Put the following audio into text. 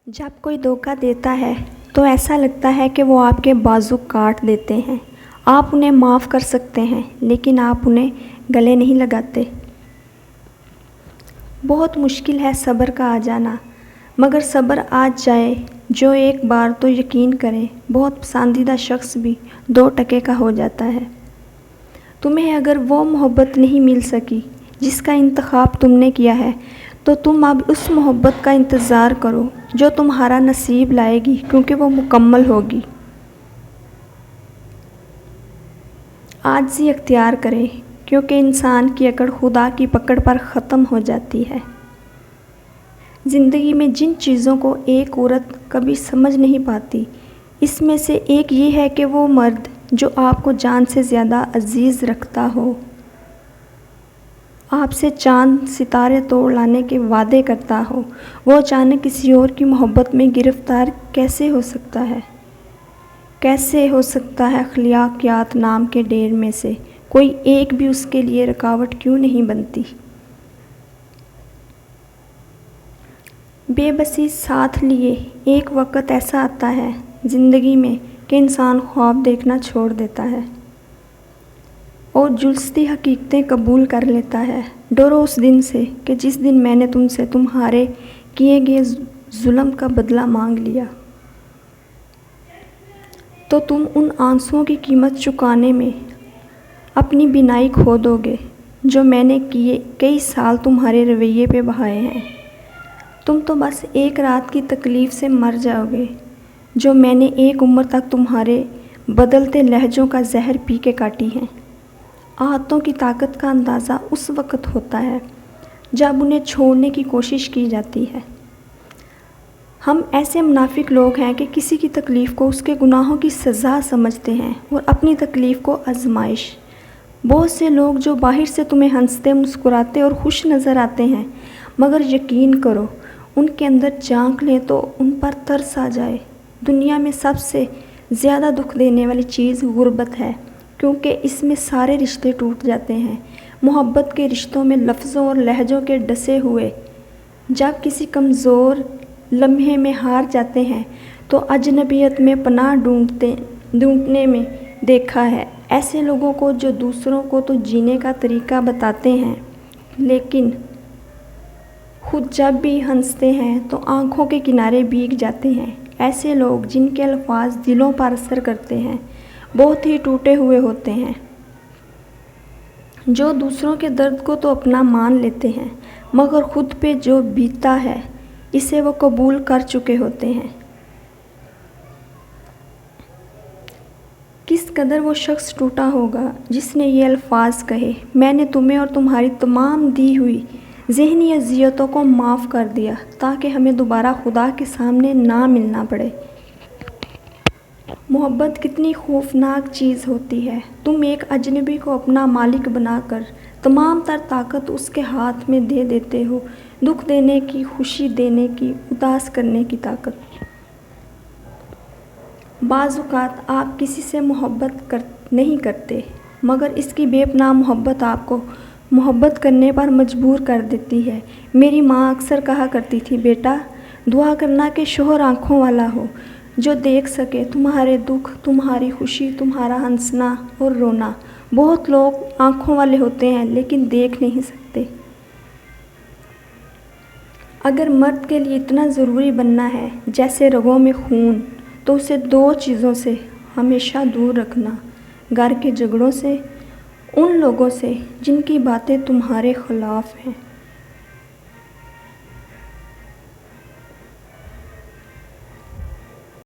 जब कोई धोखा देता है तो ऐसा लगता है कि वो आपके बाजू काट देते हैं। आप उन्हें माफ़ कर सकते हैं लेकिन आप उन्हें गले नहीं लगाते। बहुत मुश्किल है सब्र का आ जाना, मगर सब्र आ जाए जो एक बार तो यकीन करें बहुत पसंदीदा शख्स भी 2 टके का हो जाता है। तुम्हें अगर वो मोहब्बत नहीं मिल सकी जिसका इंतखाब तुमने किया है तो तुम अब उस मोहब्बत का इंतज़ार करो जो तुम्हारा नसीब लाएगी, क्योंकि वो मुकम्मल होगी। आजिज़ी अख्तियार करें क्योंकि इंसान की अकड़ खुदा की पकड़ पर ख़त्म हो जाती है। ज़िंदगी में जिन चीज़ों को एक औरत कभी समझ नहीं पाती, इसमें से एक ये है कि वो मर्द जो आपको जान से ज़्यादा अजीज़ रखता हो, आपसे चांद सितारे तोड़ लाने के वादे करता हो, वो अचानक किसी और की मोहब्बत में गिरफ़्तार कैसे हो सकता है? कैसे हो सकता है अखलाकियात नाम के ढेर में से कोई एक भी उसके लिए रुकावट क्यों नहीं बनती? बेबसी साथ लिए एक वक़्त ऐसा आता है ज़िंदगी में कि इंसान ख्वाब देखना छोड़ देता है और जुल्सती हकीकतें कबूल कर लेता है। डरो उस दिन से कि जिस दिन मैंने तुमसे तुम्हारे किए गए जुल्म का बदला मांग लिया, तो तुम उन आंसुओं की कीमत चुकाने में अपनी बिनाई खो दोगे जो मैंने कई साल तुम्हारे रवैये पे बहाए हैं। तुम तो बस एक रात की तकलीफ़ से मर जाओगे जो मैंने एक उम्र तक तुम्हारे बदलते लहजों का जहर पी के काटी है। आहतों की ताकत का अंदाज़ा उस वक़्त होता है जब उन्हें छोड़ने की कोशिश की जाती है। हम ऐसे मुनाफिक लोग हैं कि किसी की तकलीफ़ को उसके गुनाहों की सज़ा समझते हैं और अपनी तकलीफ़ को आजमाइश। बहुत से लोग जो बाहर से तुम्हें हंसते, मुस्कुराते और खुश नज़र आते हैं, मगर यकीन करो उनके अंदर झांक लें तो उन पर तरस आ जाए। दुनिया में सबसे ज़्यादा दुख देने वाली चीज़ गुर्बत है, क्योंकि इसमें सारे रिश्ते टूट जाते हैं। मोहब्बत के रिश्तों में लफ्ज़ों और लहजों के डसे हुए जब किसी कमज़ोर लम्हे में हार जाते हैं तो अजनबियत में पनाह ढूंढने में देखा है ऐसे लोगों को जो दूसरों को तो जीने का तरीका बताते हैं, लेकिन खुद जब भी हंसते हैं तो आँखों के किनारे भीग जाते हैं। ऐसे लोग जिनके अल्फाज दिलों पर असर करते हैं बहुत ही टूटे हुए होते हैं, जो दूसरों के दर्द को तो अपना मान लेते हैं मगर खुद पे जो बीता है इसे वो कबूल कर चुके होते हैं। किस कदर वो शख्स टूटा होगा जिसने ये अल्फाज कहे, मैंने तुम्हें और तुम्हारी तमाम दी हुई ज़हनी अज़ियतों को माफ़ कर दिया ताकि हमें दोबारा खुदा के सामने ना मिलना पड़े। मोहब्बत कितनी खौफनाक चीज़ होती है। तुम एक अजनबी को अपना मालिक बनाकर तमाम तर ताकत उसके हाथ में दे देते हो, दुख देने की, खुशी देने की, उदास करने की ताकत। बाज़ औक़ात आप किसी से मोहब्बत नहीं करते, मगर इसकी बेपनाह मोहब्बत आपको मोहब्बत करने पर मजबूर कर देती है। मेरी माँ अक्सर कहा करती थी, बेटा दुआ करना कि शोहर आँखों वाला हो जो देख सके तुम्हारे दुख, तुम्हारी खुशी, तुम्हारा हंसना और रोना। बहुत लोग आँखों वाले होते हैं लेकिन देख नहीं सकते। अगर मर्द के लिए इतना ज़रूरी बनना है जैसे रगों में खून, तो उसे 2 चीज़ों से हमेशा दूर रखना, घर के झगड़ों से, उन लोगों से जिनकी बातें तुम्हारे ख़िलाफ़ हैं।